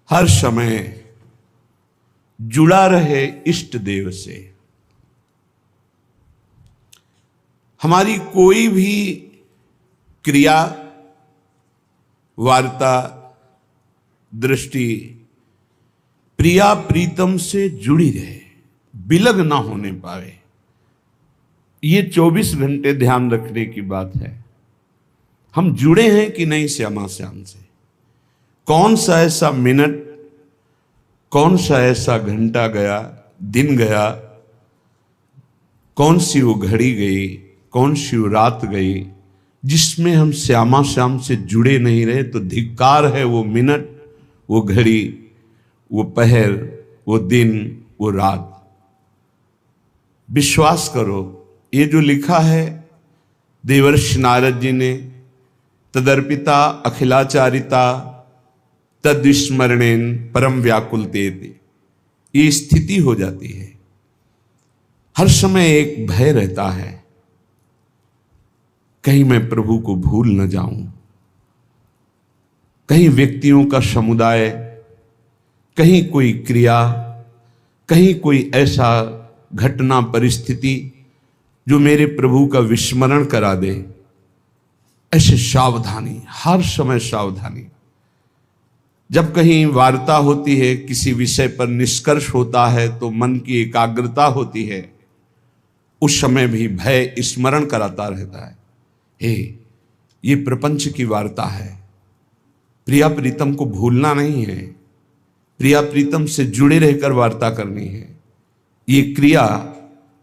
हर समय जुड़ा रहे इष्ट देव से। हमारी कोई भी क्रिया, वार्ता, दृष्टि प्रिया प्रीतम से जुड़ी रहे, विलग ना होने पावे। ये 24 घंटे ध्यान रखने की बात है। हम जुड़े हैं कि नहीं श्यामा श्याम से। कौन सा ऐसा मिनट, कौन सा ऐसा घंटा गया, दिन गया, कौन सी वो घड़ी गई, कौन सी वो रात गई जिसमें हम श्यामा श्याम से जुड़े नहीं रहे। तो धिक्कार है वो मिनट, वो घड़ी, वो पहर, वो दिन, वो रात। विश्वास करो, ये जो लिखा है देवर्षि नारद जी ने, तदर्पिता अखिलाचारिता तद्विस्मरणेन परम व्याकुलते, ये स्थिति हो जाती है। हर समय एक भय रहता है, कहीं मैं प्रभु को भूल न जाऊं, कहीं व्यक्तियों का समुदाय, कहीं कोई क्रिया, कहीं कोई ऐसा घटना परिस्थिति जो मेरे प्रभु का विस्मरण करा दे। ऐसे सावधानी, हर समय सावधानी। जब कहीं वार्ता होती है, किसी विषय पर निष्कर्ष होता है, तो मन की एकाग्रता होती है, उस समय भी भय स्मरण कराता रहता है। हे, ये प्रपंच की वार्ता है, प्रिया प्रीतम को भूलना नहीं है, प्रिया प्रीतम से जुड़े रहकर वार्ता करनी है। ये क्रिया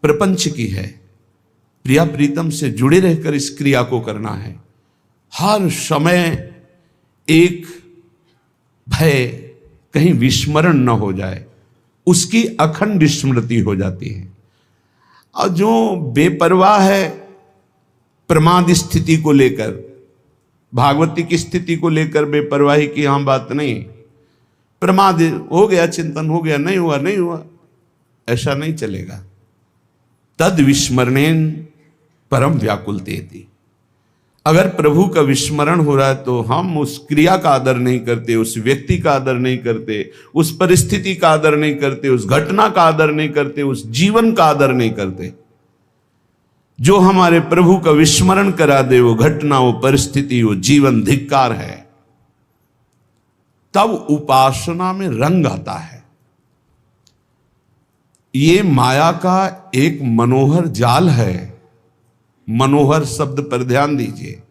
प्रपंच की है, प्रिया प्रीतम से जुड़े रहकर इस क्रिया को करना है। हर समय एक भय, कहीं विस्मरण न हो जाए, उसकी अखंड स्मृति हो जाती है। और जो बेपरवाह है प्रमाद स्थिति को लेकर, भागवती की स्थिति को लेकर बेपरवाही की यहां बात नहीं। प्रमाद हो गया, चिंतन हो गया, नहीं हुआ नहीं हुआ, ऐसा नहीं चलेगा। तद विस्मरणेन परम व्याकुलते। अगर प्रभु का विस्मरण हो रहा है तो हम उस क्रिया का आदर नहीं करते, उस व्यक्ति का आदर नहीं करते, उस परिस्थिति का आदर नहीं करते, उस घटना का आदर नहीं करते, उस जीवन का आदर नहीं करते। जो हमारे प्रभु का विस्मरण करा दे, वो घटना, वो परिस्थिति, वो जीवन धिक्कार है। तब उपासना में रंग आता है। ये माया का एक मनोहर जाल है। मनोहर शब्द पर ध्यान दीजिए,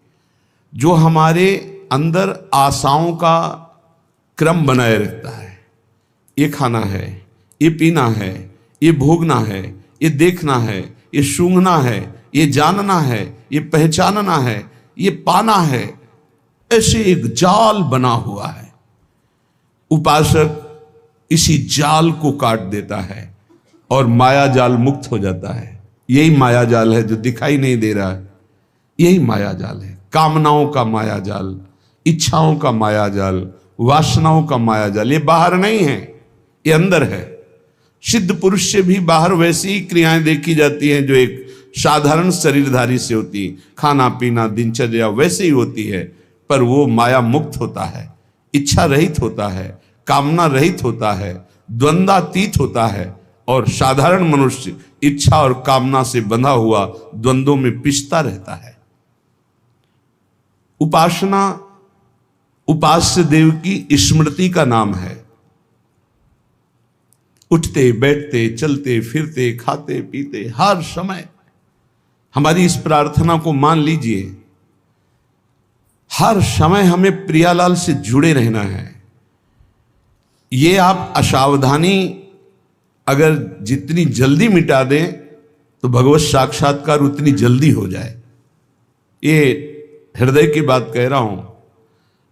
जो हमारे अंदर आशाओं का क्रम बनाए रखता है। ये खाना है, ये पीना है, ये भोगना है, ये देखना है, ये सूंघना है, ये जानना है, ये पहचानना है, ये पाना है। ऐसे एक जाल बना हुआ है। उपासक इसी जाल को काट देता है और माया जाल मुक्त हो जाता है। यही माया जाल है जो दिखाई नहीं दे रहा है। यही माया जाल है, कामनाओं का माया जाल, इच्छाओं का माया जाल, वासनाओं का माया जाल। ये बाहर नहीं है, ये अंदर है। सिद्ध पुरुष से भी बाहर वैसी ही क्रियाएं देखी जाती हैं जो एक साधारण शरीरधारी से होती। खाना पीना दिनचर्या वैसे ही होती है, पर वो माया मुक्त होता है, इच्छा रहित होता है, कामना रहित होता है, द्वंद्वातीत होता है। और साधारण मनुष्य इच्छा और कामना से बंधा हुआ द्वंद्वों में पिसता रहता है। उपासना उपास्य देव की स्मृति का नाम है। उठते बैठते चलते फिरते खाते पीते हर समय हमारी इस प्रार्थना को मान लीजिए, हर समय हमें प्रियालाल से जुड़े रहना है। ये आप असावधानी अगर जितनी जल्दी मिटा दें तो भगवत साक्षात्कार उतनी जल्दी हो जाए। ये हृदय की बात कह रहा हूं।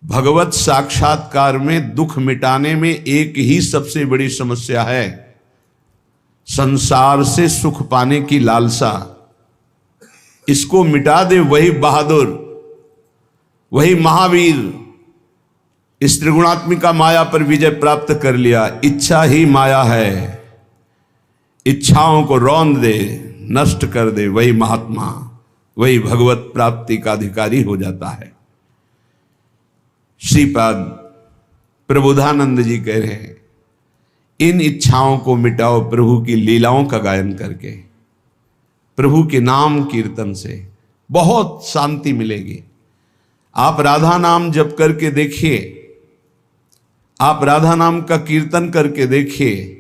भगवत साक्षात्कार में दुख मिटाने में एक ही सबसे बड़ी समस्या है, संसार से सुख पाने की लालसा। इसको मिटा दे वही बहादुर, वही महावीर। इस त्रिगुणात्मिका माया पर विजय प्राप्त कर लिया। इच्छा ही माया है, इच्छाओं को रौंद दे, नष्ट कर दे, वही महात्मा, वही भगवत प्राप्ति का अधिकारी हो जाता है। श्रीपाद प्रबोधानंद जी कह रहे हैं, इन इच्छाओं को मिटाओ प्रभु की लीलाओं का गायन करके, प्रभु के नाम कीर्तन से बहुत शांति मिलेगी। आप राधा नाम जप करके देखिए, आप राधा नाम का कीर्तन करके देखिए,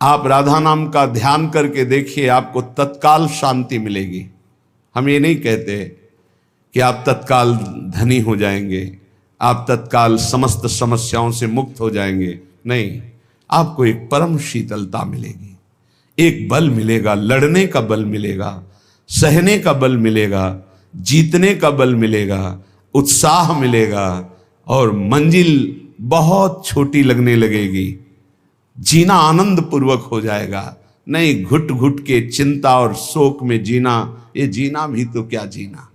आप राधा नाम का ध्यान करके देखिए, आपको तत्काल शांति मिलेगी। हम ये नहीं कहते कि आप तत्काल धनी हो जाएंगे, आप तत्काल समस्त समस्याओं से मुक्त हो जाएंगे, नहीं, आपको एक परम शीतलता मिलेगी, एक बल मिलेगा, लड़ने का बल मिलेगा, सहने का बल मिलेगा, जीतने का बल मिलेगा, उत्साह मिलेगा, और मंजिल बहुत छोटी लगने लगेगी, जीना आनंद पूर्वक हो जाएगा। नहीं घुट घुट के चिंता और शोक में जीना, ये जीना भी तो क्या जीना,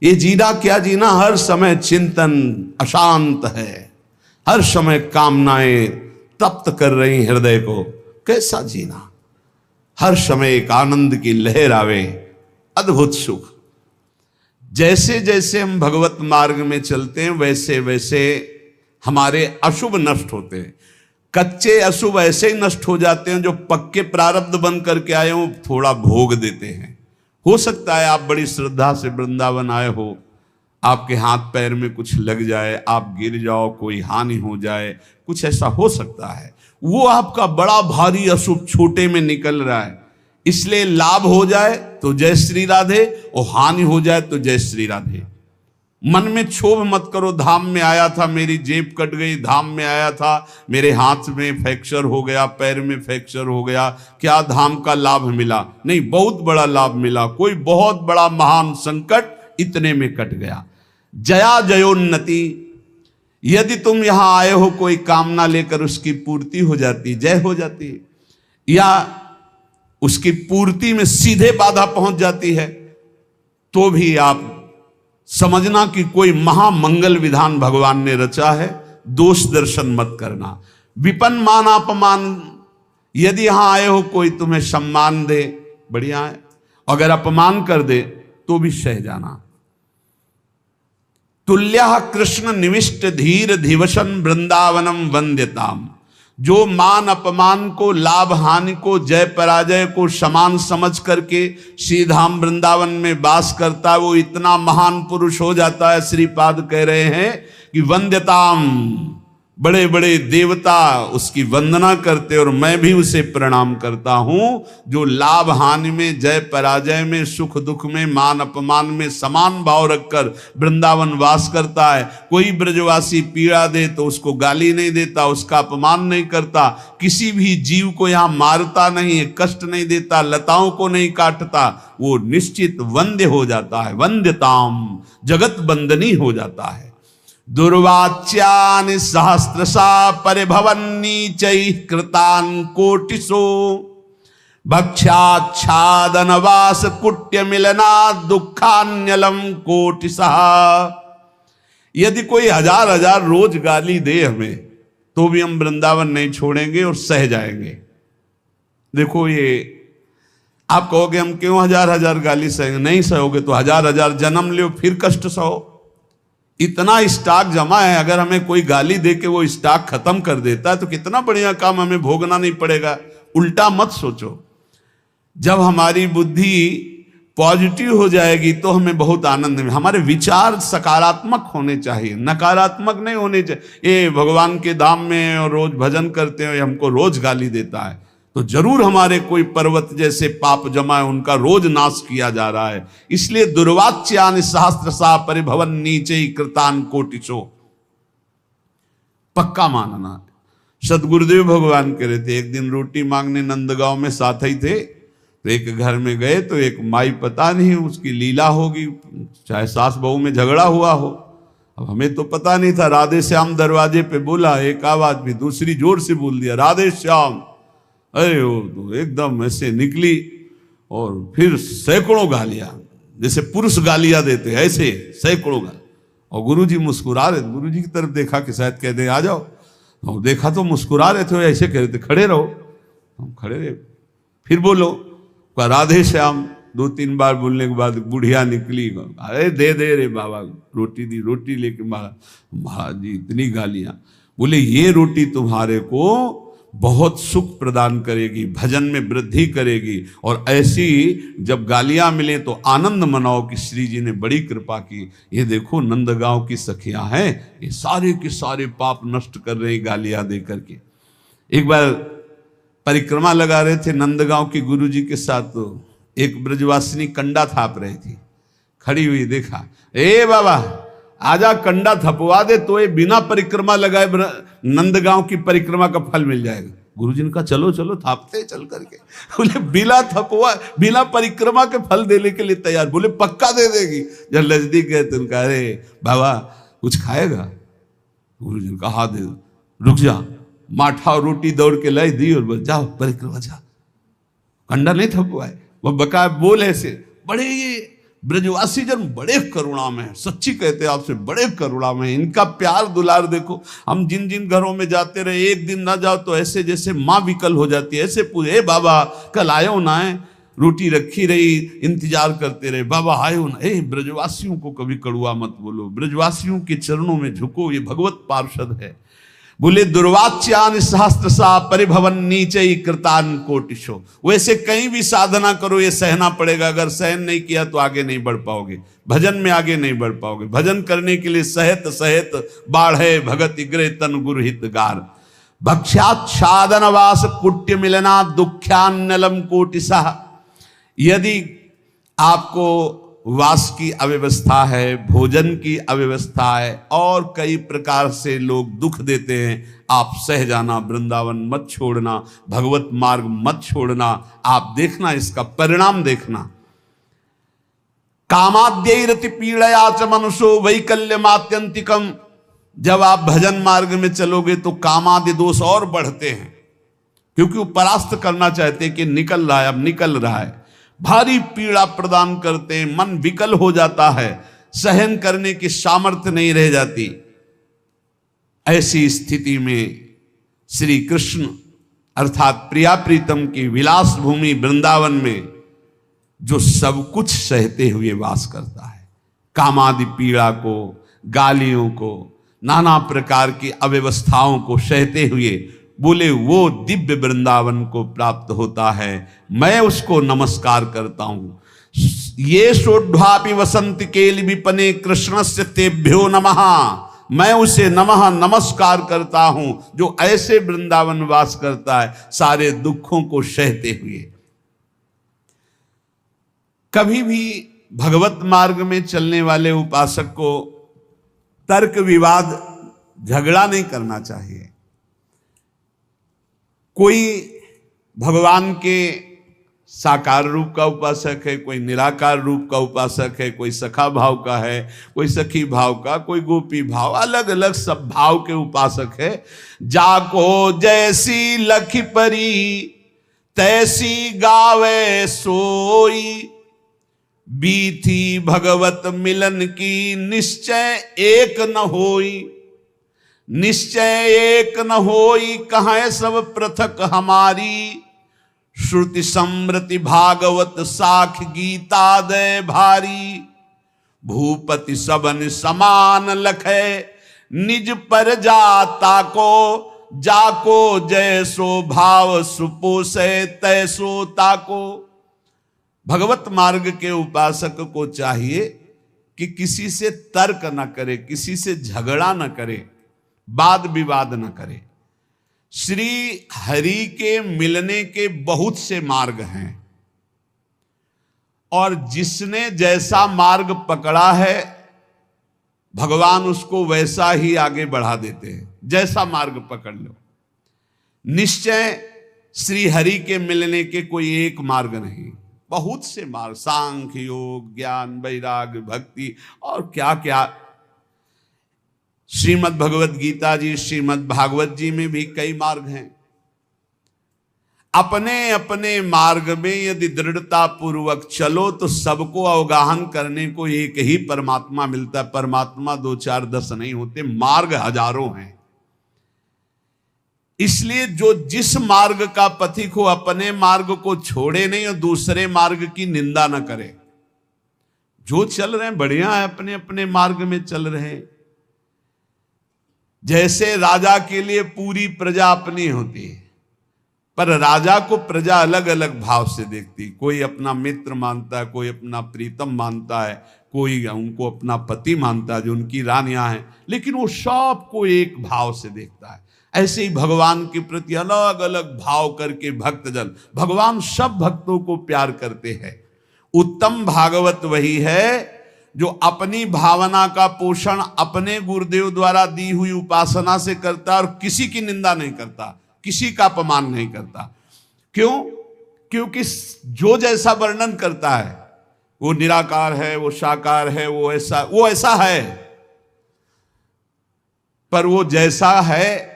ये जीना क्या जीना, हर समय चिंतन अशांत है, हर समय कामनाएं तप्त कर रही हृदय को, कैसा जीना। हर समय एक आनंद की लहर आवे, अद्भुत सुख। जैसे जैसे हम भगवत मार्ग में चलते हैं वैसे वैसे हमारे अशुभ नष्ट होते हैं। कच्चे अशुभ ऐसे ही नष्ट हो जाते हैं, जो पक्के प्रारब्ध बन करके आए हो थोड़ा भोग देते हैं। हो सकता है आप बड़ी श्रद्धा से वृंदावन आए हो, आपके हाथ पैर में कुछ लग जाए, आप गिर जाओ, कोई हानि हो जाए, कुछ ऐसा हो सकता है। वो आपका बड़ा भारी अशुभ छोटे में निकल रहा है, इसलिए लाभ हो जाए तो जय श्री राधे, और हानि हो जाए तो जय श्री राधे। मन में क्षोभ मत करो, धाम में आया था मेरी जेब कट गई, धाम में आया था मेरे हाथ में फ्रैक्चर हो गया, पैर में फ्रैक्चर हो गया, क्या धाम का लाभ मिला? नहीं, बहुत बड़ा लाभ मिला, कोई बहुत बड़ा महान संकट इतने में कट गया। जया जयोन्नति, यदि तुम यहां आए हो कोई कामना लेकर, उसकी पूर्ति हो जाती, जय हो जाती, या उसकी पूर्ति में सीधे बाधा पहुंच जाती है, तो भी आप समझना कि कोई महामंगल विधान भगवान ने रचा है, दोष दर्शन मत करना। विपन मान अपमान, यदि यहां आए हो कोई तुम्हें सम्मान दे, बढ़िया है, अगर अपमान कर दे तो भी सह जाना। तुल्यः कृष्ण निविष्ट धीर धिवसन वृंदावनम वंद्यताम, जो मान अपमान को, लाभ हानि को, जय पराजय को समान समझ करके श्रीधाम वृंदावन में वास करता है, वो इतना महान पुरुष हो जाता है। श्रीपाद कह रहे हैं कि वंद्यताम, बड़े बड़े देवता उसकी वंदना करते, और मैं भी उसे प्रणाम करता हूं, जो लाभ हानि में, जय पराजय में, सुख दुख में, मान अपमान में समान भाव रखकर वृंदावन वास करता है। कोई ब्रजवासी पीड़ा दे तो उसको गाली नहीं देता, उसका अपमान नहीं करता, किसी भी जीव को यहां मारता नहीं, कष्ट नहीं देता, लताओं को नहीं काटता, वो निश्चित वंद्य हो जाता है। वंद्यताम, जगत बंदनी हो जाता है। दुर्वाच्यानि सहस्रशा परिभवन्नीचैः कृतान् कोटिशो, भक्ष्याच्छादनवास कुट्य मिलना दुखान्यलम कोटिशः। यदि कोई हजार हजार रोज गाली दे हमें, तो भी हम वृंदावन नहीं छोड़ेंगे और सह जाएंगे। देखो, ये आप कहोगे हम क्यों हजार हजार गाली सहेंगे? नहीं सहोगे तो हजार हजार जन्म लो फिर कष्ट सहो। इतना स्टॉक जमा है, अगर हमें कोई गाली दे के वो स्टॉक खत्म कर देता है तो कितना बढ़िया काम, हमें भोगना नहीं पड़ेगा। उल्टा मत सोचो, जब हमारी बुद्धि पॉजिटिव हो जाएगी तो हमें बहुत आनंद में, हमारे विचार सकारात्मक होने चाहिए, नकारात्मक नहीं होने चाहिए। ये भगवान के धाम में और रोज भजन करते हैं, हमको रोज गाली देता है, तो जरूर हमारे कोई पर्वत जैसे पाप जमा है, उनका रोज नाश किया जा रहा है। इसलिए दुर्वाच्यानि सहस्रशा परिभवन नीचे कृतान कोटिशो, पक्का मानना। सदगुरुदेव भगवान कह रहे थे, एक दिन रोटी मांगने नंदगांव में साथ ही थे, तो एक घर में गए तो एक माई, पता नहीं उसकी लीला होगी, चाहे सास बहू में झगड़ा हुआ हो, अब हमें तो पता नहीं था। राधे श्याम दरवाजे पे बोला, एक आवाज भी दूसरी जोर से बोल दिया, राधे श्याम। अरे वो तो एकदम ऐसे निकली, और फिर सैकड़ों गालियां, जैसे पुरुष गालियां देते ऐसे सैकड़ों गालियां। और गुरुजी मुस्कुरा रहे, गुरुजी की तरफ देखा कि शायद कह दे आ जाओ, और देखा तो मुस्कुरा रहे थे, ऐसे कह रहे थे खड़े रहो, हम खड़े रहे। फिर बोलो, राधे श्याम। 2-3 बार बोलने के बाद बुढ़िया निकली, अरे दे दे रे बाबा, रोटी दी, रोटी लेके महाराज जी इतनी गालियां। बोले ये रोटी तुम्हारे को बहुत सुख प्रदान करेगी, भजन में वृद्धि करेगी, और ऐसी जब गालियां मिले तो आनंद मनाओ कि श्री जी ने बड़ी कृपा की। ये देखो नंदगांव की सखियां हैं, ये सारे के सारे पाप नष्ट कर रही गालियां दे करके। एक बार परिक्रमा लगा रहे थे नंदगांव के गुरुजी के साथ, तो एक ब्रजवासिनी कंडा थाप रही थी, खड़ी हुई देखा, ए बाबा आजा कंडा थपवा दे तो ये बिना परिक्रमा लगाए नंदगांव की परिक्रमा का फल मिल जाएगा। गुरुजी ने कहा चलो चलो थापते चल करके। बोले बिना परिक्रमा के फल देने के लिए तैयार। बोले पक्का दे देगी। जब नजदीक गए तो उनका, अरे बाबा कुछ खाएगा? गुरुजी ने कहा दे, रुक जा। माठा और रोटी दौड़ के लाई दी और बस जाओ परिक्रमा जा। कंडा नहीं थपवाए, वो बका बोल ऐसे। बड़े ये ब्रजवासी जन बड़े करुणा में है, सच्ची कहते हैं आपसे, बड़े करुणा में। इनका प्यार दुलार देखो। हम जिन जिन घरों में जाते रहे, एक दिन ना जाओ तो ऐसे जैसे माँ विकल हो जाती है, ऐसे पूछे, ए बाबा कल आयो ना है? रोटी रखी रही, इंतजार करते रहे, बाबा आयो ना? ए ब्रजवासियों को कभी कड़ुआ मत बोलो, ब्रजवासियों के चरणों में झुको, ये भगवत पार्षद है। बोले दुर्वाच्यान सहस्त्रसा परिभवन नीचे कृतान कोटिशो। वैसे कहीं भी साधना करो ये सहना पड़ेगा, अगर सहन नहीं किया तो आगे नहीं बढ़ पाओगे, भजन में आगे नहीं बढ़ पाओगे। भजन करने के लिए सहत सहत बाढ़े भगत इग्रे तन गुरहित गार। भक्ष्याच्छादन वास कुट्य मिलना दुख्यान्नलम कोटिसा। यदि आपको वास की अव्यवस्था है, भोजन की अव्यवस्था है, और कई प्रकार से लोग दुख देते हैं, आप सह जाना, वृंदावन मत छोड़ना, भगवत मार्ग मत छोड़ना। आप देखना, इसका परिणाम देखना। कामाद्यैरति पीड़या च मनुष्यो वैकल्यमात्यंतिकम। जब आप भजन मार्ग में चलोगे तो कामादि दोष और बढ़ते हैं, क्योंकि वो परास्त करना चाहते हैं कि निकल रहा है, अब निकल रहा है। भारी पीड़ा प्रदान करते हैं, मन विकल हो जाता है, सहन करने की सामर्थ्य नहीं रह जाती। ऐसी स्थिति में श्री कृष्ण अर्थात प्रिया प्रीतम की विलास भूमि वृंदावन में जो सब कुछ सहते हुए वास करता है, कामादि पीड़ा को, गालियों को, नाना प्रकार की अव्यवस्थाओं को सहते हुए, बोले वो दिव्य वृंदावन को प्राप्त होता है। मैं उसको नमस्कार करता हूं। ये सोढ़ापि वसंत केल विपने कृष्णस्य तेभ्यो नमः। मैं उसे नमः नमस्कार करता हूं जो ऐसे वृंदावन वास करता है, सारे दुखों को सहते हुए। कभी भी भगवत मार्ग में चलने वाले उपासक को तर्क विवाद झगड़ा नहीं करना चाहिए। कोई भगवान के साकार रूप का उपासक है, कोई निराकार रूप का उपासक है, कोई सखा भाव का है, कोई सखी भाव का, कोई गोपी भाव, अलग अलग सब भाव के उपासक है। जाको जैसी लखी परी तैसी गावे सोई। बीथी भगवत मिलन की निश्चय एक न होई। निश्चय एक न होई कहाँ सब पृथक हमारी। श्रुति समृति भागवत साख गीता दय भारी। भूपति सबन समान लखे निज पर जाता को। जाको जैसो भाव सुपोसे तैसो ताको। भगवत मार्ग के उपासक को चाहिए कि किसी से तर्क न करे, किसी से झगड़ा न करे, वाद विवाद न करे। श्री हरि के मिलने के बहुत से मार्ग हैं, और जिसने जैसा मार्ग पकड़ा है भगवान उसको वैसा ही आगे बढ़ा देते हैं। जैसा मार्ग पकड़ लो, निश्चय श्री हरि के मिलने के कोई एक मार्ग नहीं, बहुत से मार्ग, सांख्य योग, ज्ञान, वैराग्य, भक्ति और क्या क्या। श्रीमद् भगवत गीता जी, श्रीमद् भागवत जी में भी कई मार्ग हैं। अपने अपने मार्ग में यदि दृढ़ता पूर्वक चलो तो सबको अवगाहन करने को एक ही परमात्मा मिलता है। परमात्मा 2 4 10 नहीं होते, मार्ग हजारों हैं। इसलिए जो जिस मार्ग का पथिक हो अपने मार्ग को छोड़े नहीं और दूसरे मार्ग की निंदा न करे। जो चल रहे हैं बढ़िया है, अपने अपने मार्ग में चल रहे हैं। जैसे राजा के लिए पूरी प्रजा अपनी होती है, पर राजा को प्रजा अलग अलग भाव से देखती। कोई अपना मित्र मानता है, कोई अपना प्रीतम मानता है, कोई उनको अपना पति मानता है जो उनकी रानियां हैं, लेकिन वो सबको एक भाव से देखता है। ऐसे ही भगवान के प्रति अलग अलग भाव करके भक्तजन, भगवान सब भक्तों को प्यार करते हैं। उत्तम भागवत वही है जो अपनी भावना का पोषण अपने गुरुदेव द्वारा दी हुई उपासना से करता और किसी की निंदा नहीं करता, किसी का अपमान नहीं करता। क्यों? क्योंकि जो जैसा वर्णन करता है, वो निराकार है, वो साकार है, वो ऐसा है, पर वो जैसा है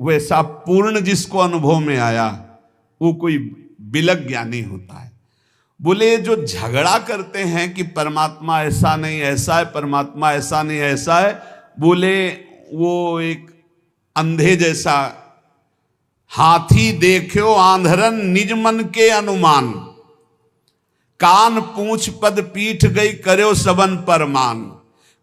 वैसा पूर्ण जिसको अनुभव में आया वो कोई बिलक ज्ञानी होता है। बोले जो झगड़ा करते हैं कि परमात्मा ऐसा नहीं ऐसा है, परमात्मा ऐसा नहीं ऐसा है, बोले वो एक अंधे जैसा, हाथी देखो आंधरन निज मन के अनुमान, कान पूंछ पद पीठ गई कर्यो सबन परमान,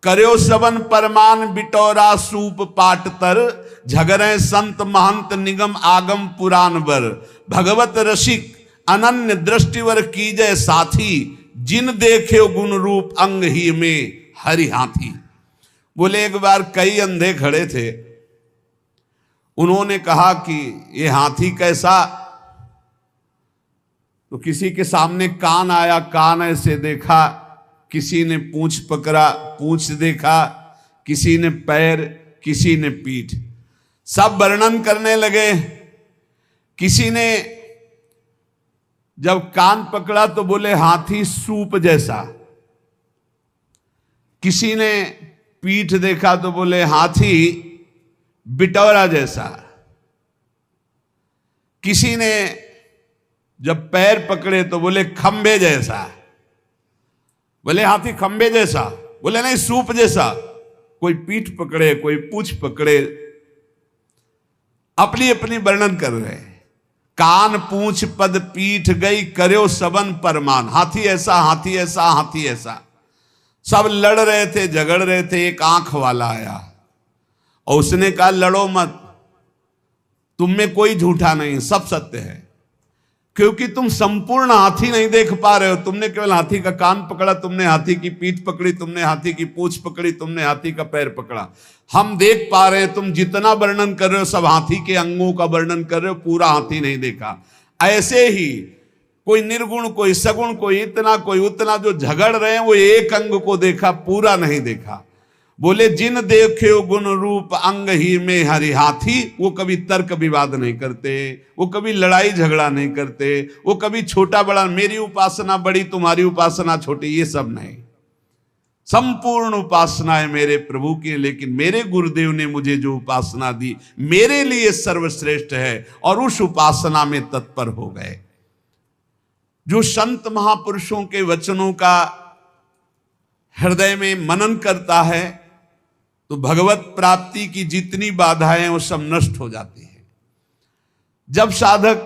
कर्यो सबन परमान बिटौरा सूप पाट तर, झगरे संत महंत निगम आगम पुराण बर, भगवत रसिक अनन्य दृष्टिवर कीजय साथी, जिन देखे गुण रूप अंग ही में हरि हाथी। बोले एक बार कई अंधे खड़े थे, उन्होंने कहा कि ये हाथी कैसा, तो किसी के सामने कान आया, कान ऐसे देखा, किसी ने पूंछ पकड़ा, पूंछ देखा, किसी ने पैर, किसी ने पीठ, सब वर्णन करने लगे। किसी ने जब कान पकड़ा तो बोले हाथी सूप जैसा, किसी ने पीठ देखा तो बोले हाथी बिटौरा जैसा, किसी ने जब पैर पकड़े तो बोले खंबे जैसा, बोले हाथी खंबे जैसा, बोले नहीं सूप जैसा। कोई पीठ पकड़े, कोई पूंछ पकड़े, अपनी अपनी वर्णन कर रहे हैं। कान पूंछ पद पीठ गई कर्यो सबन परमान, हाथी ऐसा, हाथी ऐसा, हाथी ऐसा। सब लड़ रहे थे, झगड़ रहे थे। एक आंख वाला आया और उसने कहा लड़ो मत, तुम में कोई झूठा नहीं, सब सत्य है, क्योंकि तुम संपूर्ण हाथी नहीं देख पा रहे हो। तुमने केवल हाथी का कान पकड़ा, तुमने हाथी की पीठ पकड़ी, तुमने हाथी की पूंछ पकड़ी, तुमने हाथी का पैर पकड़ा। हम देख पा रहे हैं, तुम जितना वर्णन कर रहे हो सब हाथी के अंगों का वर्णन कर रहे हो, पूरा हाथी नहीं देखा। ऐसे ही कोई निर्गुण, कोई सगुण, कोई इतना, कोई उतना, जो झगड़ रहे हैं वो एक अंग को देखा, पूरा नहीं देखा। बोले जिन देखे गुण रूप अंग ही में हरि हाथी, वो कभी तर्क विवाद नहीं करते, वो कभी लड़ाई झगड़ा नहीं करते, वो कभी छोटा बड़ा, मेरी उपासना बड़ी तुम्हारी उपासना छोटी, ये सब नहीं। संपूर्ण उपासना है मेरे प्रभु की, लेकिन मेरे गुरुदेव ने मुझे जो उपासना दी मेरे लिए सर्वश्रेष्ठ है, और उस उपासना में तत्पर हो गए। जो संत महापुरुषों के वचनों का हृदय में मनन करता है तो भगवत प्राप्ति की जितनी बाधाएं वो सब नष्ट हो जाती हैं। जब साधक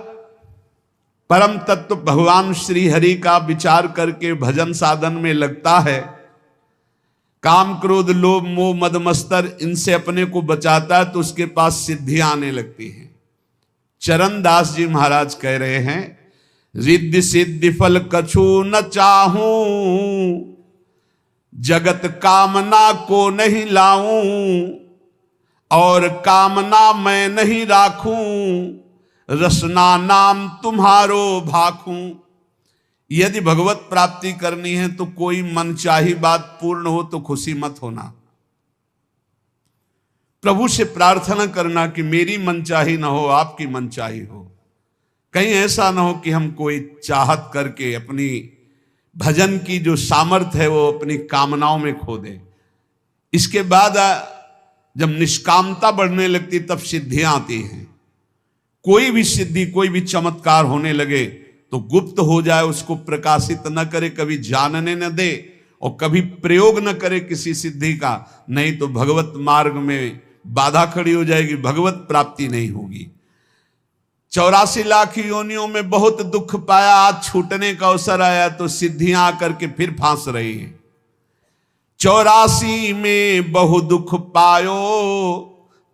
परम तत्व भगवान श्री हरि का विचार करके भजन साधन में लगता है, काम क्रोध लोभ मोह मद मत्सर इनसे अपने को बचाता है, तो उसके पास सिद्धियां आने लगती हैं। चरण दास जी महाराज कह रहे हैं, रिद्धि सिद्धि फल कछु न चाहूं, जगत कामना को नहीं लाऊं, और कामना मैं नहीं राखूं, रसना नाम तुम्हारो भाखूं। यदि भगवत प्राप्ति करनी है तो कोई मनचाही बात पूर्ण हो तो खुशी मत होना। प्रभु से प्रार्थना करना कि मेरी मनचाही ना हो, आपकी मनचाही हो। कहीं ऐसा ना हो कि हम कोई चाहत करके अपनी भजन की जो सामर्थ्य है वो अपनी कामनाओं में खो दे। इसके बाद जब निष्कामता बढ़ने लगती तब सिद्धियां आती हैं। कोई भी सिद्धि, कोई भी चमत्कार होने लगे तो गुप्त हो जाए, उसको प्रकाशित न करे, कभी जानने न दे और कभी प्रयोग न करे किसी सिद्धि का, नहीं तो भगवत मार्ग में बाधा खड़ी हो जाएगी, भगवत प्राप्ति नहीं होगी। 84 लाख योनियों में बहुत दुख पाया, आज छूटने का अवसर आया तो सिद्धियां आकर के फिर फांस रही हैं। 84 में बहु दुख पायो,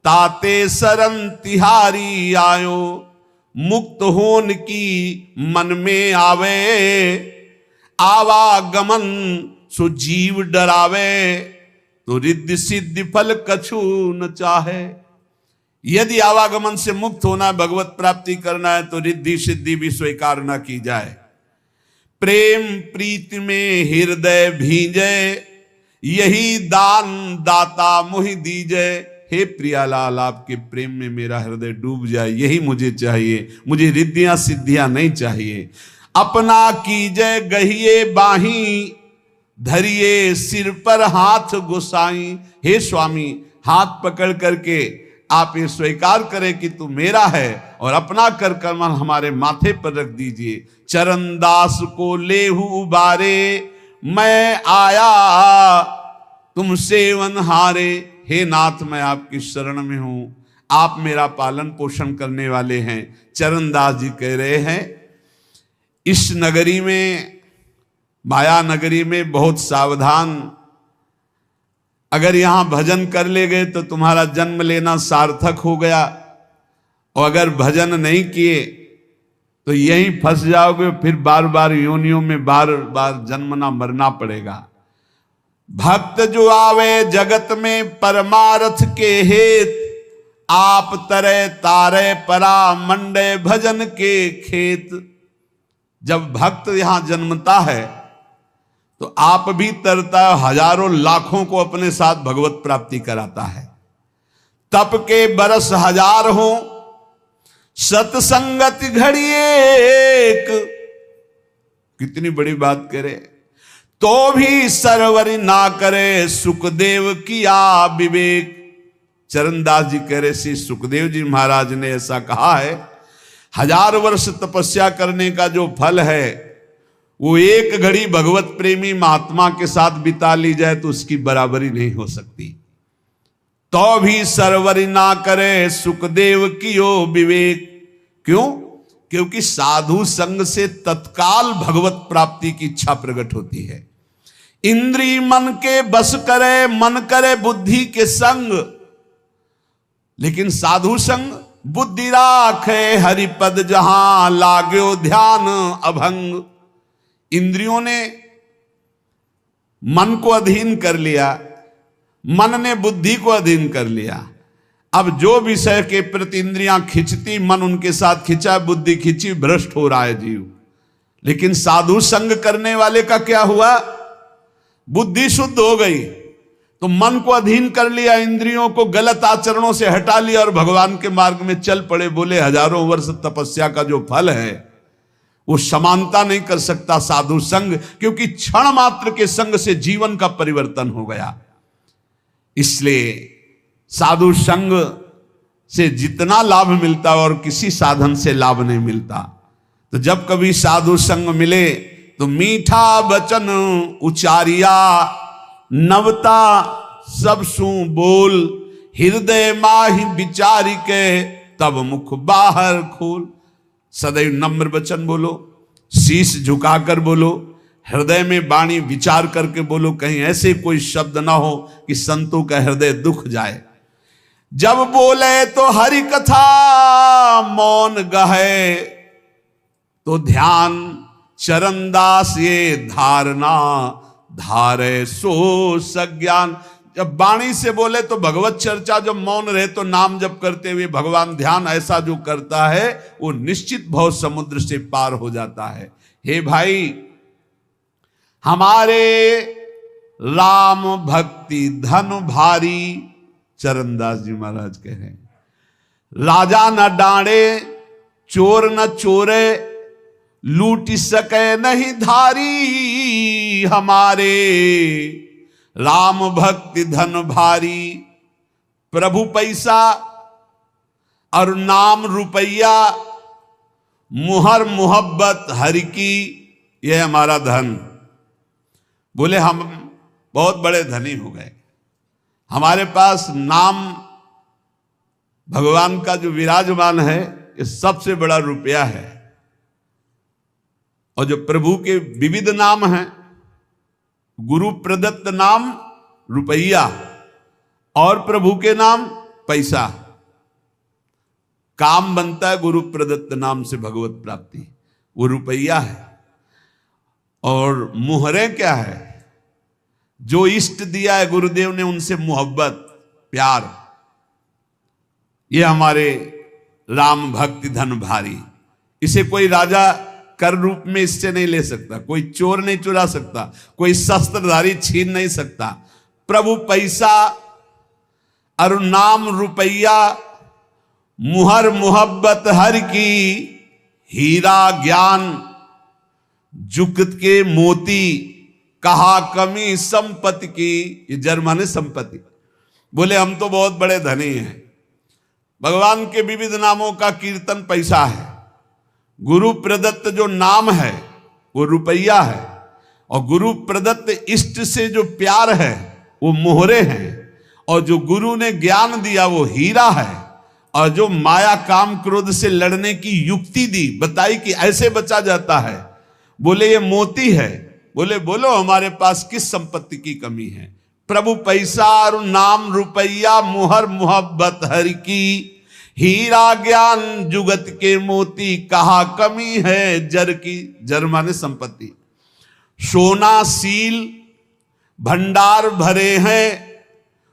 ताते शरण तिहारी आयो, मुक्त होन की मन में आवे, आवागमन सो जीव डरावे, तो रिद्धि सिद्धि फल कछु न चाहे। यदि आवागमन से मुक्त होना है, भगवत प्राप्ति करना है, तो रिद्धि सिद्धि भी स्वीकार न की जाए। प्रेम प्रीति में हृदय भींजे, यही दान दाता मुहि दीजे। हे प्रियालाल, आपके प्रेम में मेरा हृदय डूब जाए, यही मुझे चाहिए। मुझे रिद्धियां सिद्धियां नहीं चाहिए। अपना कीजय गहिए बाही, धरिए सिर पर हाथ गुसाई। हे स्वामी, हाथ पकड़ करके आप ये स्वीकार करें कि तू मेरा है, और अपना कर कमल हमारे माथे पर रख दीजिए। चरण दास को लेहु उबारे, मैं आया तुम सेवन हारे। हे नाथ, मैं आपकी शरण में हूं, आप मेरा पालन पोषण करने वाले हैं। चरणदास जी कह रहे हैं, इस नगरी में, माया नगरी में बहुत सावधान, अगर यहां भजन कर ले गए तो तुम्हारा जन्म लेना सार्थक हो गया, और अगर भजन नहीं किए तो यहीं फंस जाओगे, फिर बार बार योनियों में बार बार जन्मना मरना पड़ेगा। भक्त जो आवे जगत में परमार्थ के हेत, आप तरे तारे परा मंडे भजन के खेत। जब भक्त यहां जन्मता है तो आप भी तरता, हजारों लाखों को अपने साथ भगवत प्राप्ति कराता है। तप के बरस हजार हो, सत्संगति घड़ी एक। कितनी बड़ी बात करे, तो भी सरवरी ना करे, सुखदेव किया विवेक। चरणदास जी कह रहे, श्री सुखदेव जी महाराज ने ऐसा कहा है, 1000 वर्ष तपस्या करने का जो फल है, वो एक घड़ी भगवत प्रेमी महात्मा के साथ बिता ली जाए तो उसकी बराबरी नहीं हो सकती। तो भी सरवरी ना करे, सुखदेव कियो विवेक। क्यों? क्योंकि साधु संग से तत्काल भगवत प्राप्ति की इच्छा प्रकट होती है। इंद्री मन के बस करे, मन करे बुद्धि के संग। लेकिन साधु संग बुद्धि राखे, हरिपद जहां लाग्यो ध्यान अभंग। इंद्रियों ने मन को अधीन कर लिया, मन ने बुद्धि को अधीन कर लिया। अब जो विषय के प्रति इंद्रियां खिंचती, मन उनके साथ खिंचा, बुद्धि खिंची, भ्रष्ट हो रहा है जीव। लेकिन साधु संग करने वाले का क्या हुआ? बुद्धि शुद्ध हो गई, तो मन को अधीन कर लिया, इंद्रियों को गलत आचरणों से हटा लिया और भगवान के मार्ग में चल पड़े। बोले 1000 वर्ष तपस्या का जो फल है वो समानता नहीं कर सकता साधु संग, क्योंकि क्षण मात्र के संग से जीवन का परिवर्तन हो गया। इसलिए साधु संग से जितना लाभ मिलता और किसी साधन से लाभ नहीं मिलता। तो जब कभी साधु संग मिले तो मीठा वचन उचारिया, नवता सब सु बोल, हृदय माहि विचारी के तब मुख बाहर खोल। सदैव नम्र वचन बोलो, शीश झुकाकर बोलो, हृदय में वाणी विचार करके बोलो, कहीं ऐसे कोई शब्द ना हो कि संतों का हृदय दुख जाए। जब बोले तो हरि कथा मौन गहे, तो ध्यान चरणदास ये धारणा धारे सो सज्ञान। जब वाणी से बोले तो भगवत चर्चा, जब मौन रहे तो नाम जप करते हुए भगवान ध्यान, ऐसा जो करता है वो निश्चित भव समुद्र से पार हो जाता है। हे भाई, हमारे राम भक्ति धन भारी, चरणदास जी महाराज कह रहे हैं, राजा न डांडे चोर न चोरे, लूट सके नहीं धारी। हमारे राम भक्ति धन भारी, प्रभु पैसा और नाम रुपया, मुहर मोहब्बत हरि की, यह हमारा धन। बोले हम बहुत बड़े धनी हो गए, हमारे पास नाम भगवान का जो विराजमान है ये सबसे बड़ा रुपया है। और जो प्रभु के विविध नाम हैं, गुरु प्रदत्त नाम रुपया, और प्रभु के नाम पैसा, काम बनता है गुरु प्रदत्त नाम से भगवत प्राप्ति, वो रुपया है। और मुहरें क्या है? जो इष्ट दिया है गुरुदेव ने उनसे मोहब्बत, प्यार। ये हमारे राम भक्ति धन भारी, इसे कोई राजा कर रूप में इससे नहीं ले सकता, कोई चोर नहीं चुरा सकता, कोई शस्त्रधारी छीन नहीं सकता। प्रभु पैसा और नाम रुपया, मुहर मोहब्बत हर की, हीरा ज्ञान जुगत के मोती, कहा कमी संपत्ति की। ये जर्मन संपत्ति। बोले हम तो बहुत बड़े धनी हैं। भगवान के विविध नामों का कीर्तन पैसा है। गुरु प्रदत्त जो नाम है वो रुपया है, और गुरु प्रदत्त इष्ट से जो प्यार है वो मोहरे हैं, और जो गुरु ने ज्ञान दिया वो हीरा है, और जो माया काम क्रोध से लड़ने की युक्ति दी, बताई कि ऐसे बचा जाता है, बोले ये मोती है। बोले बोलो हमारे पास किस संपत्ति की कमी है? प्रभु पैसा और नाम रुपया, मुहर मोहब्बत हर की, हीरा ज्ञान जुगत के मोती, कहा कमी है जर की। जर माने संपत्ति। सोना सील भंडार भरे हैं,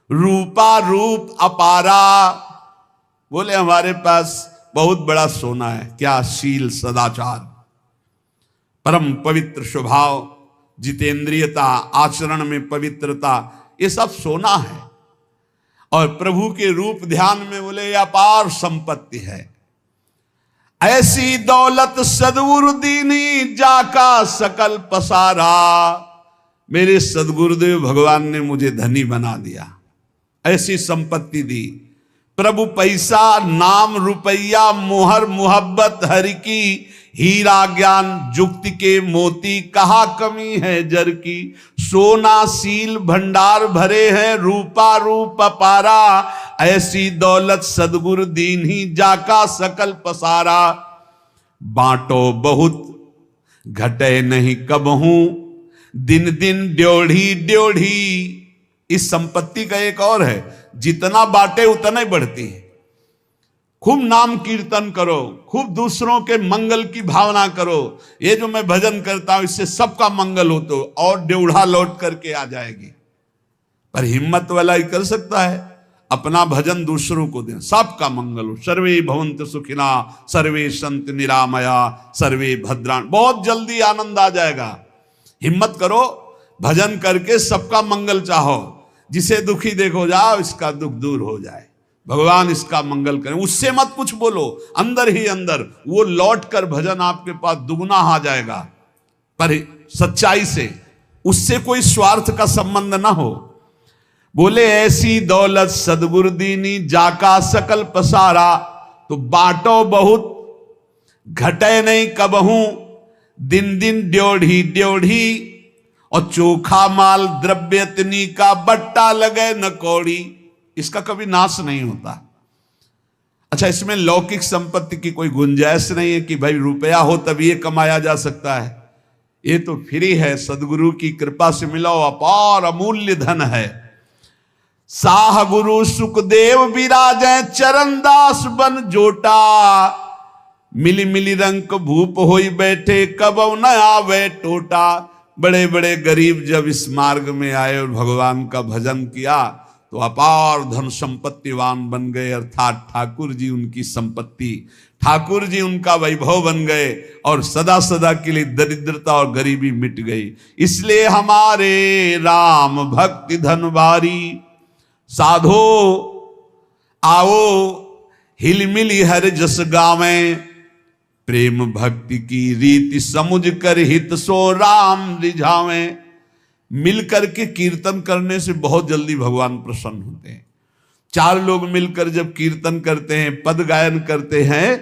रूपा रूप अपारा। बोले हमारे पास बहुत बड़ा सोना है। क्या? शील, सदाचार, परम पवित्र स्वभाव, जितेंद्रियता, आचरण में पवित्रता, ये सब सोना है। और प्रभु के रूप ध्यान में बोले अपार संपत्ति है। ऐसी दौलत सदगुरु दीनी, जाका सकल पसारा। मेरे सदगुरुदेव भगवान ने मुझे धनी बना दिया, ऐसी संपत्ति दी। प्रभु पैसा नाम रुपया, मोहर मोहब्बत हरि की, हीरा ज्ञान जुक्ति के मोती, कहा कमी है जर की। सोना सील भंडार भरे हैं, रूपा रूप अपारा। ऐसी दौलत सदगुरु दीन ही, जाका सकल पसारा। बांटो बहुत घटे नहीं कबहू, दिन दिन ड्योढ़ी ड्योढ़ी। इस संपत्ति का एक और है, जितना बांटे उतना ही बढ़ती है। खूब नाम कीर्तन करो, खूब दूसरों के मंगल की भावना करो। ये जो मैं भजन करता हूं इससे सबका मंगल हो, तो और ड्योढ़ा लौट करके आ जाएगी। पर हिम्मत वाला ही कर सकता है, अपना भजन दूसरों को दें, सबका मंगल हो। सर्वे भवन्तु सुखिना, सर्वे सन्तु निरामया, सर्वे भद्राण। बहुत जल्दी आनंद आ जाएगा। हिम्मत करो, भजन करके सबका मंगल चाहो। जिसे दुखी देखो, जाओ इसका दुख दूर हो जाए, भगवान इसका मंगल करें। उससे मत कुछ बोलो, अंदर ही अंदर वो लौट कर भजन आपके पास दुगना आ जाएगा, पर सच्चाई से। उससे कोई स्वार्थ का संबंध ना हो। बोले ऐसी दौलत सदगुरु दीनी, जाका सकल पसारा। तो बांटो बहुत घटे नहीं कबहू, दिन दिन ड्योढ़ी ड्योढ़ी। और चोखा माल द्रव्यतनी का, बट्टा लगे न कौड़ी। इसका कभी नाश नहीं होता। अच्छा, इसमें लौकिक संपत्ति की कोई गुंजाइश नहीं है कि भाई रुपया हो तभी ये कमाया जा सकता है। ये तो फ्री है, सदगुरु की कृपा से मिला हुआ अपार अमूल्य धन है। साह गुरु सुखदेव विराजै, चरणदास बन जोटा। मिली मिली रंग भूप होई बैठे, कबौ न आवे टोटा। बड़े बड़े गरीब जब इस मार्ग में आए और भगवान का भजन किया तो अपार धन संपत्तिवान बन गए। अर्थात ठाकुर जी उनकी संपत्ति, ठाकुर जी उनका वैभव बन गए, और सदा सदा के लिए दरिद्रता और गरीबी मिट गई। इसलिए हमारे राम भक्ति धन भारी। साधो आओ हिलमिली हर जस गावें, प्रेम भक्ति की रीति समुझ कर हित सो राम रिझावें। मिलकर के कीर्तन करने से बहुत जल्दी भगवान प्रसन्न होते हैं। चार लोग मिलकर जब कीर्तन करते हैं, पद गायन करते हैं,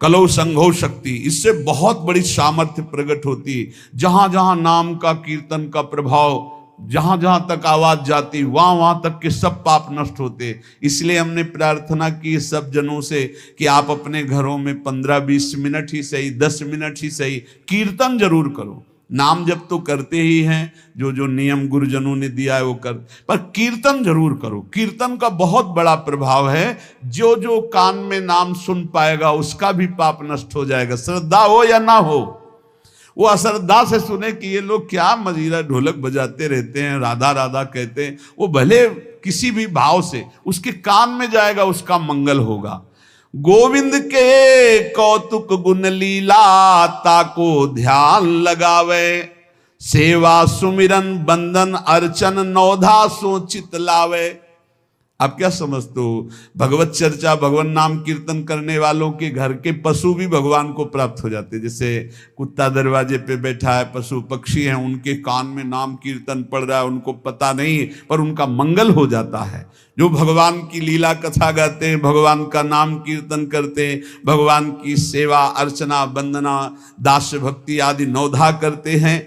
कलौ संघो शक्ति, इससे बहुत बड़ी सामर्थ्य प्रकट होती है। जहां जहां नाम का कीर्तन का प्रभाव, जहां जहां तक आवाज जाती, वहां वहां तक के सब पाप नष्ट होते। इसलिए हमने प्रार्थना की सब जनों से कि आप अपने घरों में 15-20 मिनट ही सही, 10 मिनट ही सही कीर्तन जरूर करो। नाम जप तो करते ही हैं, जो जो नियम गुरुजनों ने दिया है वो कर, पर कीर्तन जरूर करो। कीर्तन का बहुत बड़ा प्रभाव है। जो जो कान में नाम सुन पाएगा उसका भी पाप नष्ट हो जाएगा, श्रद्धा हो या ना हो। वो अश्रद्धा से सुने कि ये लोग क्या मजीरा ढोलक बजाते रहते हैं, राधा राधा कहते हैं, वो भले किसी भी भाव से उसके कान में जाएगा, उसका मंगल होगा। गोविंद के कौतुक गुण लीला ताको ध्यान लगावे, सेवा सुमिरन बंदन अर्चन नौधा सो चित लावे। आप क्या समझते हो, भगवत चर्चा भगवान नाम कीर्तन करने वालों के घर के पशु भी भगवान को प्राप्त हो जाते। जैसे कुत्ता दरवाजे पे बैठा है, पशु पक्षी हैं, उनके कान में नाम कीर्तन पड़ रहा है, उनको पता नहीं पर उनका मंगल हो जाता है। जो भगवान की लीला कथा गाते हैं, भगवान का नाम कीर्तन करते हैं, भगवान की सेवा अर्चना वंदना दास भक्ति आदि नौधा करते हैं,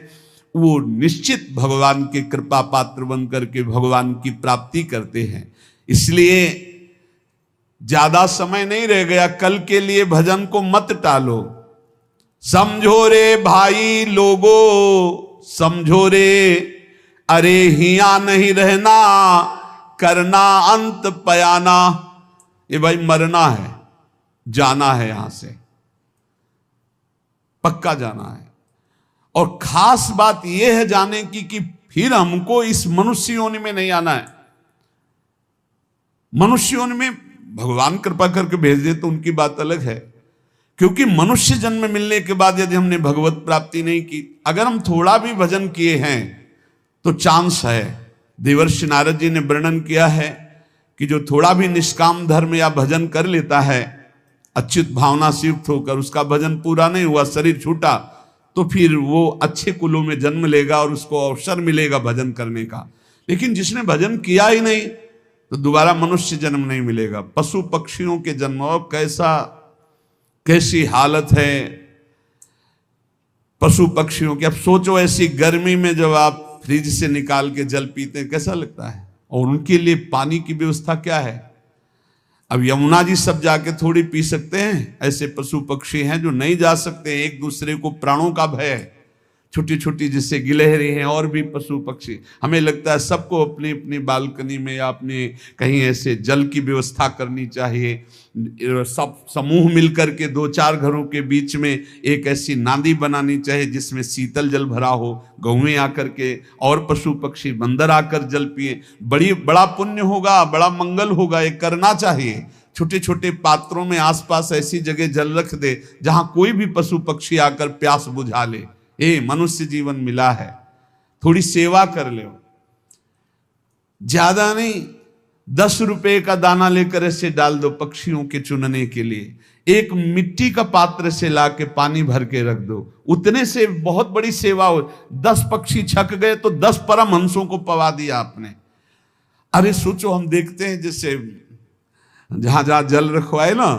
वो निश्चित भगवान के कृपा पात्र बन करके भगवान की प्राप्ति करते हैं। इसलिए ज्यादा समय नहीं रह गया, कल के लिए भजन को मत टालो। समझो रे भाई लोगो समझो रे, अरे हिया नहीं रहना करना अंत पयाना। ये भाई मरना है, जाना है, यहां से पक्का जाना है। और खास बात यह है जाने की कि फिर हमको इस मनुष्य योनि में नहीं आना है। मनुष्य योनि में भगवान कृपा करके भेज दे तो उनकी बात अलग है, क्योंकि मनुष्य जन्म मिलने के बाद यदि हमने भगवत प्राप्ति नहीं की, अगर हम थोड़ा भी भजन किए हैं तो चांस है। देवर्षि नारद जी ने वर्णन किया है कि जो थोड़ा भी निष्काम धर्म या भजन कर लेता है, अच्युत भावना से युक्त होकर, उसका भजन पूरा नहीं हुआ, शरीर छूटा, तो फिर वो अच्छे कुलों में जन्म लेगा और उसको अवसर मिलेगा भजन करने का। लेकिन जिसने भजन किया ही नहीं तो दोबारा मनुष्य जन्म नहीं मिलेगा, पशु पक्षियों के जन्म। और कैसी हालत है पशु पक्षियों की। अब सोचो ऐसी गर्मी में जब आप फ्रिज से निकाल के जल पीते हैं कैसा लगता है, और उनके लिए पानी की व्यवस्था क्या है। अब यमुना जी सब जाके थोड़ी पी सकते हैं, ऐसे पशु पक्षी हैं जो नहीं जा सकते। एक दूसरे को प्राणों का भय है, छोटी छोटी जैसे गिलहरी हैं और भी पशु पक्षी। हमें लगता है सबको अपनी अपनी बालकनी में या अपने कहीं ऐसे जल की व्यवस्था करनी चाहिए। सब समूह मिलकर के 2-4 घरों के बीच में एक ऐसी नांदी बनानी चाहिए जिसमें शीतल जल भरा हो, गौएं आकर के और पशु पक्षी बंदर आकर जल पिए। बड़ा पुण्य होगा, बड़ा मंगल होगा, ये करना चाहिए। छोटे छोटे पात्रों में आसपास ऐसी जगह जल रख दे जहां कोई भी पशु पक्षी आकर प्यास बुझा ले। मनुष्य जीवन मिला है, थोड़ी सेवा कर ले। ज्यादा नहीं, 10 रुपए का दाना लेकर ऐसे डाल दो पक्षियों के चुनने के लिए। एक मिट्टी का पात्र से लाके पानी भर के रख दो, उतने से बहुत बड़ी सेवा हो। 10 पक्षी छक गए तो 10 परमहंसों को पवा दिया आपने। अरे सोचो, हम देखते हैं जैसे जहां जहां जल रखवाए ना,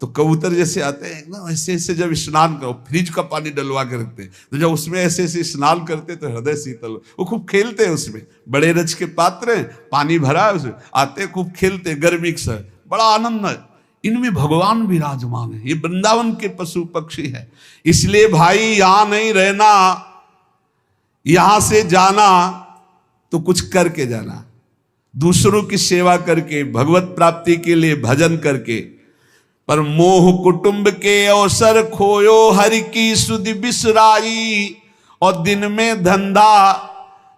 तो कबूतर जैसे आते हैं एकदम ऐसे ऐसे, जब स्नान करो फ्रिज का पानी डलवा के रखते हैं, तो जब उसमें ऐसे ऐसे स्नान करते तो हृदय शीतल। वो खूब खेलते हैं उसमें, बड़े रज के पात्र हैं, पानी भरा है उसमें, आते खूब खेलते गर्मी से, बड़ा आनंद है। इनमें भगवान विराजमान है, ये वृंदावन के पशु पक्षी है। इसलिए भाई यहां नहीं रहना, यहां से जाना तो कुछ करके जाना, दूसरों की सेवा करके, भगवत प्राप्ति के लिए भजन करके। पर मोह कुटुंब के अवसर खोयो, हरि की सुधि बिसराई, और दिन में धंधा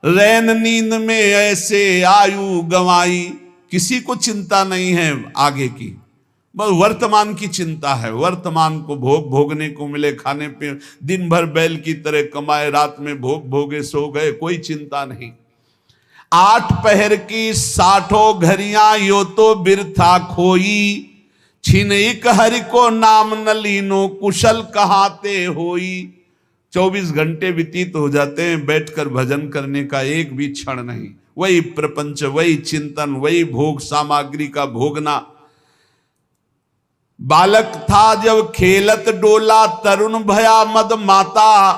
रैन नींद में ऐसे आयु गंवाई। किसी को चिंता नहीं है आगे की, बस वर्तमान की चिंता है। वर्तमान को भोगने को मिले, खाने पे दिन भर बैल की तरह कमाए, रात में भोगे सो गए, कोई चिंता नहीं। 8 पहर की 60 घड़ियां यो तो बिरथा खोई, छिन एक हरि को नाम न लीनो कुशल कहाते होई। 24 घंटे व्यतीत हो जाते हैं बैठकर भजन करने का, एक भी क्षण नहीं। वही प्रपंच, वही चिंतन, वही भोग सामग्री का भोगना। बालक था जब खेलत डोला, तरुण भया मद माता,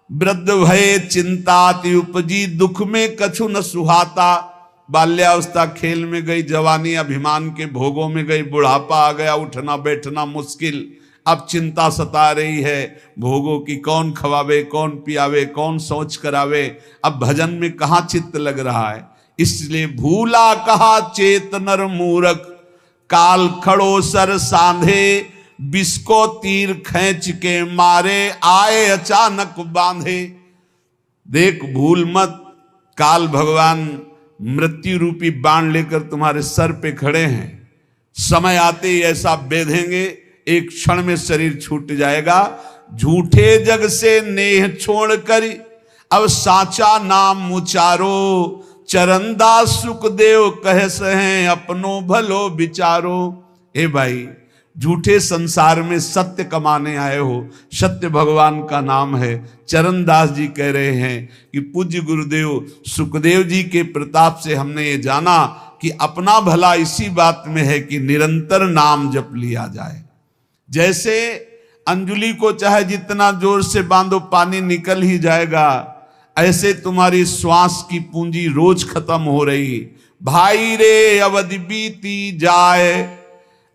वृद्ध भये चिंताति उपजी, दुख में कछु न सुहाता। बाल्यावस्था खेल में गई, जवानी अभिमान के भोगों में गई, बुढ़ापा आ गया, उठना बैठना मुश्किल, अब चिंता सता रही है भोगों की, कौन खवावे, कौन पियावे, कौन सोच करावे। अब भजन में कहाँ चित्त लग रहा है। इसलिए भूला कहा चेत नर मूरख, काल खड़ो सर सांधे, बिस्को तीर खींच के मारे, आए अचानक बांधे। देख भूल मत, काल भगवान मृत्यु रूपी बाण लेकर तुम्हारे सर पे खड़े हैं। समय आते ही ऐसा बेधेंगे, एक क्षण में शरीर छूट जाएगा। झूठे जग से नेह छोड़ कर अब साचा नाम उचारो, चरणदास सुखदेव कह सहे अपनो भलो विचारो। ए भाई, झूठे संसार में सत्य कमाने आए हो, सत्य भगवान का नाम है। चरणदास जी कह रहे हैं कि पूज्य गुरुदेव सुखदेव जी के प्रताप से हमने ये जाना कि अपना भला इसी बात में है कि निरंतर नाम जप लिया जाए। जैसे अंजुली को चाहे जितना जोर से बांधो पानी निकल ही जाएगा, ऐसे तुम्हारी श्वास की पूंजी रोज खत्म हो रही। भाई रे अवधि बीती जाए,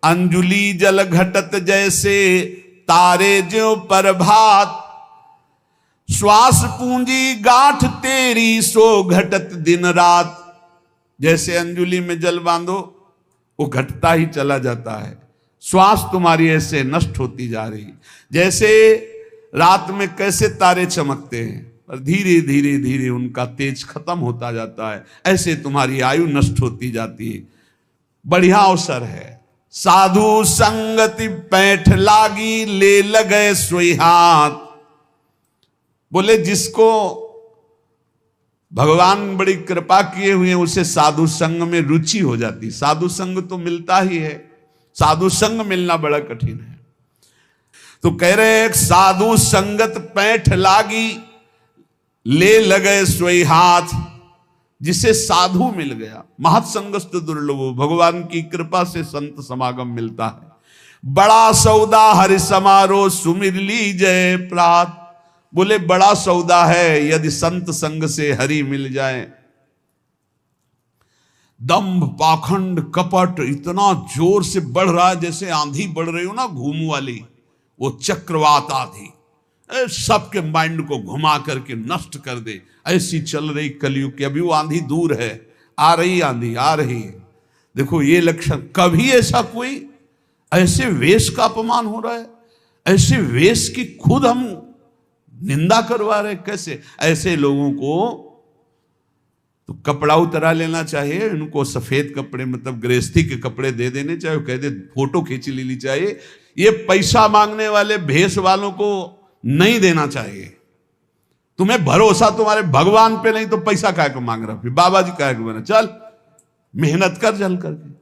अंजुली जल घटत जैसे, तारे ज्यों प्रभात, श्वास पूंजी गांठ तेरी सो घटत दिन रात। जैसे अंजुली में जल बांधो वो घटता ही चला जाता है, श्वास तुम्हारी ऐसे नष्ट होती जा रही। जैसे रात में कैसे तारे चमकते हैं और धीरे धीरे धीरे उनका तेज खत्म होता जाता है, ऐसे तुम्हारी आयु नष्ट होती जाती है। बढ़िया अवसर है। साधु संगति पैठ लागी, ले लगे सोई हाथ। बोले जिसको भगवान बड़ी कृपा किए हुए हैं उसे साधु संग में रुचि हो जाती। साधु संग तो मिलता ही है, साधु संग मिलना बड़ा कठिन है। तो कह रहे हैं साधु संगत पैठ लागी, ले लगे सोई हाथ। जिसे साधु मिल गया, महत्संगस्त दुर्लभो, भगवान की कृपा से संत समागम मिलता है। बड़ा सौदा हरि समारोह, सुमिर लीजय प्रात। बोले बड़ा सौदा है यदि संत संग से हरि मिल जाए। दंभ पाखंड कपट इतना जोर से बढ़ रहा है जैसे आंधी बढ़ रही हो ना घूम वाली, वो चक्रवात आंधी सबके माइंड को घुमा करके नष्ट कर दे, ऐसी चल रही कलयुग की। अभी वो आंधी दूर है, आ रही आंधी आ रही है। देखो ये लक्षण, कभी ऐसा कोई ऐसे वेश का अपमान हो रहा है, ऐसे वेश की खुद हम निंदा करवा रहे। कैसे ऐसे लोगों को तो कपड़ा उतरा लेना चाहिए, उनको सफेद कपड़े मतलब गृहस्थी के कपड़े दे देने चाहिए, कह दे फोटो खींच लेनी चाहिए। ये पैसा मांगने वाले भेष वालों को नहीं देना चाहिए। तुम्हें भरोसा तुम्हारे भगवान पे नहीं तो पैसा काय को मांग रहा, फिर बाबा जी काय को बना, चल मेहनत कर चल करके।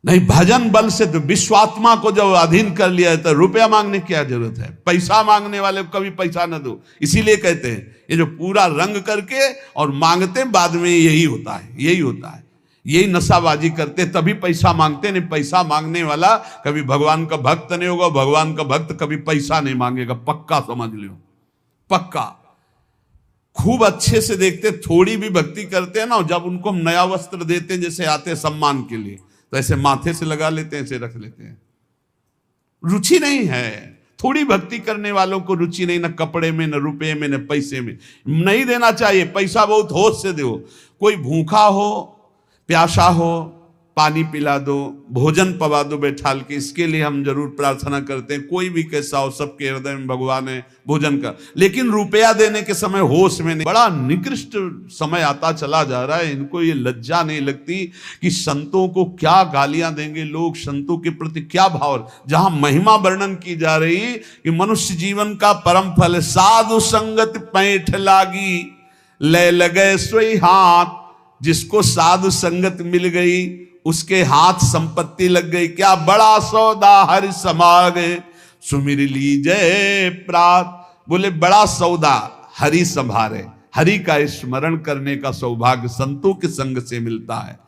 नहीं, भजन बल से तो विश्वात्मा को जब अधीन कर लिया है तो रुपया मांगने की क्या जरूरत है। पैसा मांगने वाले को कभी पैसा न दो। इसीलिए कहते हैं ये जो पूरा रंग करके और मांगते बाद में यही होता है, यही होता है, यही नशाबाजी करते तभी पैसा मांगते। नहीं, पैसा मांगने वाला कभी भगवान का भक्त नहीं होगा। भगवान का भक्त कभी पैसा नहीं मांगेगा, पक्का समझ लो, पक्का। खूब अच्छे से देखते, थोड़ी भी भक्ति करते हैं ना, जब उनको हम नया वस्त्र देते हैं जैसे आते सम्मान के लिए, तो ऐसे माथे से लगा लेते हैं, ऐसे रख लेते हैं। रुचि नहीं है। थोड़ी भक्ति करने वालों को रुचि नहीं, न कपड़े में, न रुपए में, न पैसे में। नहीं देना चाहिए पैसा, बहुत होश से दो। कोई भूखा हो, प्यासा हो, पानी पिला दो, भोजन पवा दो बैठाल के, इसके लिए हम जरूर प्रार्थना करते हैं। कोई भी कैसा हो, सबके हृदय में भगवान है, भोजन का। लेकिन रुपया देने के समय होश में नहीं। बड़ा निकृष्ट समय आता चला जा रहा है। इनको ये लज्जा नहीं लगती कि संतों को क्या गालियां देंगे लोग, संतों के प्रति क्या भाव। जहां महिमा वर्णन की जा रही कि मनुष्य जीवन का परम फल, साधु संगत पैठ लागी, ले लगे सोई हाथ। जिसको साधु संगत मिल गई उसके हाथ संपत्ति लग गई। क्या बड़ा सौदा हरि समागे, सुमिर लीजय प्रात। बोले बड़ा सौदा हरि संभारे, हरि का स्मरण करने का सौभाग्य संतों के संग से मिलता है।